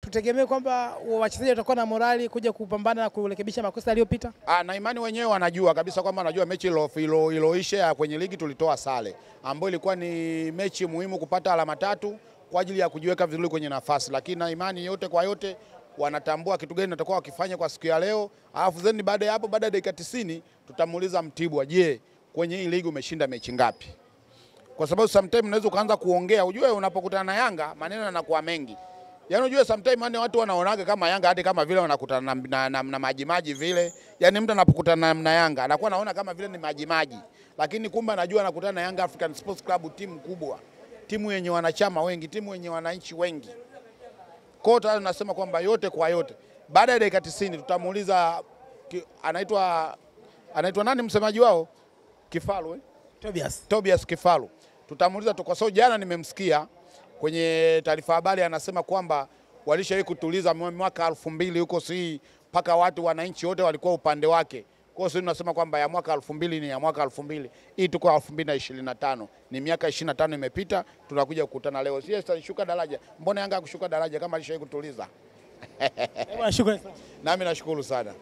tutegemee kwamba wachezaji watakuwa na morali kuja kupambana na kurekebisha makosa yaliyopita? Na imani wenyewe wanajua kabisa kwamba wanajua mechi iloisha kwenye ligi tulitoa sare, ambayo ilikuwa ni mechi muhimu kupata alama 3 kwa ajili ya kujiweka vizuri kwenye nafasi, lakini na imani yote kwa yote wanatambua kitu gani natakuwa wakifanya kwa siku ya leo. Alafu zeni baada ya hapo, baada ya dakika 90 tutamuuliza Mtibwa, je, kwenye hii ligi umeshinda mechi ngapi? Kwa sababu sometimes unaweza kuanza kuongea, ujue unapokutana na Yanga maneno yanakuwa mengi. Yaani ujue sometimes watu wanaonaga kama Yanga hadi kama vile wanakutana na maji vile. Yaani mtu anapokutana na Yanga anakuwa anaona kama vile ni maji. Lakini kumbe anajua anakutana na Yanga African Sports Club, timu kubwa. Timu yenye wanachama wengi, timu yenye wananchi wengi. Kwa hiyo tunasema kwamba yote kwa yote, baada ya dakika 90 tutamuuliza anaitwa nani msemaji wao? Kifalu Tobias Kifalu. Tutamuuliza kwa sababu jana nimemsikia kwenye taarifa habari anasema kwamba walishawahi kutuliza mwaka 2000 huko, si mpaka watu wananchi wote walikuwa upande wake. Kwa hiyo sisi tunasema kwamba ya mwaka 2000 ni ya mwaka 2000. Hii tuko 2025. Ni miaka 25 imepita, tunakuja kukutana leo. Sisi tutashuka daraja. Mbona Yanga kushuka daraja kama alishawahi kutuliza? Shukrani sana. Nami nashukuru sana.